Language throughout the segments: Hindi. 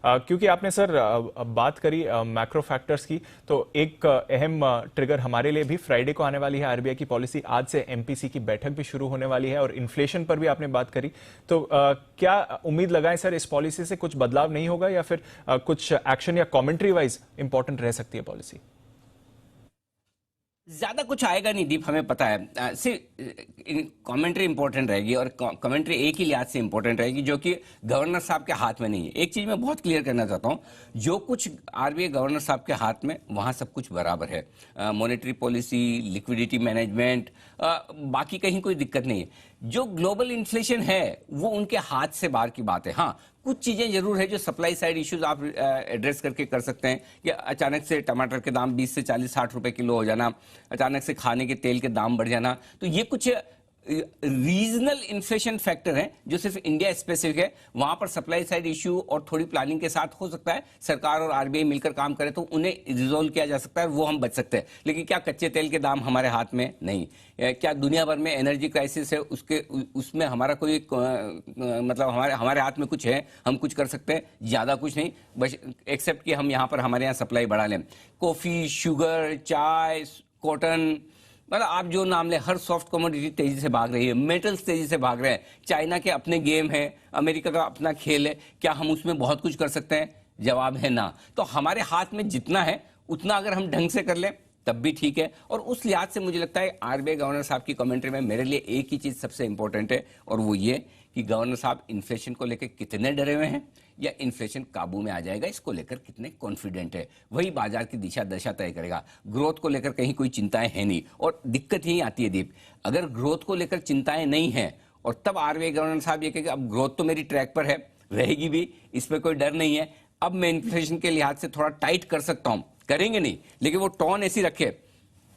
क्योंकि आपने सर बात करी मैक्रो फैक्टर्स की, तो एक अहम ट्रिगर हमारे लिए भी फ्राइडे को आने वाली है। आरबीआई की पॉलिसी, आज से एमपीसी की बैठक भी शुरू होने वाली है और इन्फ्लेशन पर भी आपने बात करी। तो क्या उम्मीद लगाएं सर, इस पॉलिसी से कुछ बदलाव नहीं होगा या फिर कुछ एक्शन या कमेंट्री वाइज इंपॉर्टेंट रह सकती है पॉलिसी? ज्यादा कुछ आएगा नहीं दीप, हमें पता है। सिर्फ कमेंट्री इंपॉर्टेंट रहेगी और कमेंट्री एक ही लिहाज से इंपॉर्टेंट रहेगी, जो कि गवर्नर साहब के हाथ में नहीं है। एक चीज मैं बहुत क्लियर करना चाहता हूं, जो कुछ आरबीआई गवर्नर साहब के हाथ में, वहां सब कुछ बराबर है। मॉनेटरी पॉलिसी, लिक्विडिटी मैनेजमेंट, बाकी कहीं कोई दिक्कत नहीं है। जो ग्लोबल इन्फ्लेशन है वो उनके हाथ से बाहर की बात है। हाँ, कुछ चीजें जरूर है जो सप्लाई साइड इश्यूज आप एड्रेस करके कर सकते हैं, कि अचानक से टमाटर के दाम 20 से 40 60 रुपए किलो हो जाना, अचानक से खाने के तेल के दाम बढ़ जाना, तो ये कुछ रीजनल इन्फ्लेशन फैक्टर है जो सिर्फ इंडिया स्पेसिफिक है। वहां पर सप्लाई साइड इश्यू और थोड़ी प्लानिंग के साथ हो सकता है, सरकार और आरबीआई मिलकर काम करे तो उन्हें रिजोल्व किया जा सकता है, वो हम बच सकते हैं। लेकिन क्या कच्चे तेल के दाम हमारे हाथ में नहीं? क्या दुनिया भर में एनर्जी क्राइसिस है, उसमें हमारा कोई मतलब हमारे हाथ में कुछ है? हम कुछ कर सकते हैं? ज्यादा कुछ नहीं, बस एक्सेप्ट कि हम यहाँ पर हमारे यहाँ सप्लाई बढ़ा लें। कॉफी, शुगर, चाय, कॉटन, मतलब आप जो नाम ले, हर सॉफ्ट कमोडिटी तेजी से भाग रही है, मेटल्स तेजी से भाग रहे हैं। चाइना के अपने गेम है, अमेरिका का अपना खेल है, क्या हम उसमें बहुत कुछ कर सकते हैं? जवाब है ना। तो हमारे हाथ में जितना है उतना अगर हम ढंग से कर लें तब भी ठीक है। और उस लिहाज से मुझे लगता है आरबीआई गवर्नर साहब की कमेंट्री में मेरे लिए एक ही चीज सबसे इंपॉर्टेंट है, और वो ये कि गवर्नर साहब इन्फ्लेशन को लेकर कितने डरे हुए हैं या इन्फ्लेशन काबू में आ जाएगा इसको लेकर कितने कॉन्फिडेंट है, वही बाजार की दिशा दशा तय करेगा। ग्रोथ को लेकर कहीं कोई चिंताएं है नहीं, और दिक्कत यही आती है दीप, अगर ग्रोथ को लेकर चिंताएं नहीं है और तब आरबीआई गवर्नर साहब ये कहेंगे अब ग्रोथ तो मेरी ट्रैक पर है, रहेगी भी, इसमें कोई डर नहीं है, अब मैं इन्फ्लेशन के लिहाज से थोड़ा टाइट कर सकता हूं, करेंगे नहीं, लेकिन वो टोन ऐसी रखे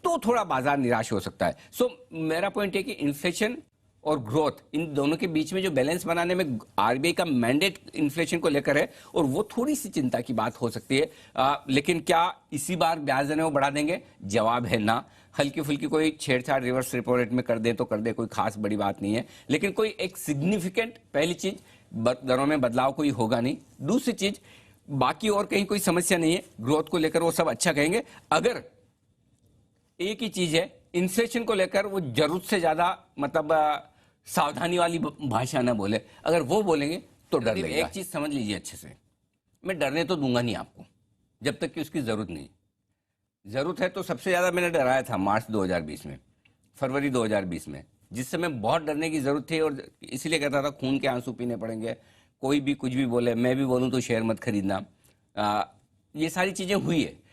तो थोड़ा बाजार निराश हो सकता है। सो मेरा पॉइंट है कि इन्फ्लेशन और ग्रोथ, इन दोनों के बीच में जो बैलेंस बनाने में आरबीआई का मैंडेट इन्फ्लेशन को लेकर है, और वो थोड़ी सी चिंता की बात हो सकती है। लेकिन क्या इसी बार ब्याज दरें वो बढ़ा देंगे? जवाब है ना। हल्की फुल्की कोई छेड़छाड़ रिवर्स रेपो रेट में कर दे तो कर दे, कोई खास बड़ी बात नहीं है, लेकिन कोई एक सिग्निफिकेंट, पहली चीज दरों में बदलाव कोई होगा नहीं। दूसरी चीज, बाकी और कहीं कोई समस्या नहीं है, ग्रोथ को लेकर वो सब अच्छा कहेंगे। अगर एक ही चीज है, इन्फ्लेशन को लेकर वो जरूरत से ज्यादा मतलब सावधानी वाली भाषा ना बोले, अगर वो बोलेंगे तो डर लगेगा। एक चीज समझ लीजिए अच्छे से, मैं डरने तो दूंगा नहीं आपको जब तक कि उसकी जरूरत नहीं। जरूरत है तो सबसे ज्यादा मैंने डराया था मार्च 2020 में, फरवरी 2020 में, जिस समय बहुत डरने की जरूरत थी, और इसलिए कहता था खून के आंसू पीने पड़ेंगे, कोई भी कुछ भी बोले, मैं भी बोलूं तो शेयर मत खरीदना। ये सारी चीजें हुई है।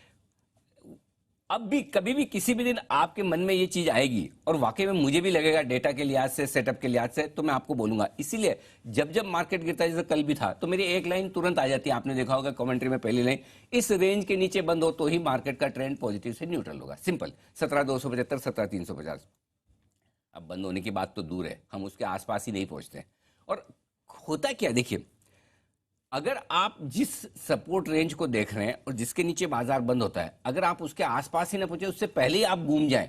अब भी कभी भी किसी भी दिन आपके मन में ये चीज आएगी, और वाकई में मुझे भी लगेगा डेटा के लिहाज से, सेटअप के लिहाज से, तो मैं आपको बोलूंगा। इसीलिए जब जब मार्केट गिरता है, जैसे कल भी था, तो मेरी एक लाइन तुरंत आ जाती है, आपने देखा होगा कमेंट्री में पहली लाइन, इस रेंज के नीचे बंद हो तो ही मार्केट का ट्रेंड पॉजिटिव से न्यूट्रल होगा। सिंपल, 17,275, 17,350। अब बंद होने की बात तो दूर है, हम उसके आसपास ही नहीं पहुंचते। और होता क्या देखिए, अगर आप जिस सपोर्ट रेंज को देख रहे हैं और जिसके नीचे बाजार बंद होता है, अगर आप उसके आसपास ही ना पहुंचे, उससे पहले ही आप घूम जाएं,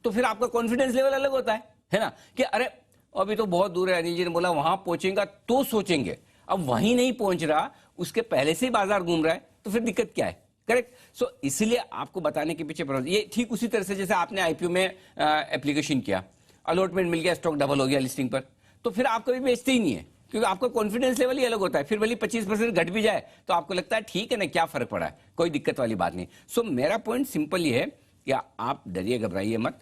तो फिर आपका कॉन्फिडेंस लेवल अलग होता है ना, कि अरे अभी तो बहुत दूर है, अनिल जी ने बोला वहां पहुंचेगा तो सोचेंगे, अब वहीं नहीं पहुंच रहा, उसके पहले से ही बाजार घूम रहा है, तो फिर दिक्कत क्या है? करेक्ट। सो इसलिए आपको बताने के पीछे ये ठीक उसी तरह से जैसे आपने आईपीओ में एप्लीकेशन किया, अलॉटमेंट मिल गया, स्टॉक डबल हो गया लिस्टिंग पर, तो फिर आप कभी बेचते ही नहीं है, क्योंकि आपका कॉन्फिडेंस लेवल ही अलग होता है। फिर भले 25% घट भी जाए तो आपको लगता है ठीक है ना, क्या फर्क पड़ा है, कोई दिक्कत वाली बात नहीं। सो मेरा पॉइंट सिंपल ये है कि आप डरिए, घबराइए मत।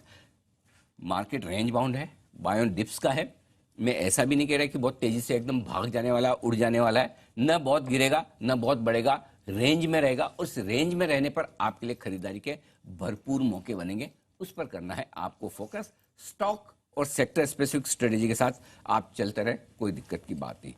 मार्केट रेंज बाउंड है, बाय ऑन डिप्स का है। मैं ऐसा भी नहीं कह रहा कि बहुत तेजी से एकदम भाग जाने वाला, उड़ जाने वाला है, न बहुत गिरेगा न बहुत बढ़ेगा, रेंज में रहेगा। उस रेंज में रहने पर आपके लिए खरीदारी के भरपूर मौके बनेंगे। उस पर करना है आपको फोकस। स्टॉक और सेक्टर स्पेसिफिक स्ट्रेटेजी के साथ आप चलते रहे, कोई दिक्कत की बात नहीं।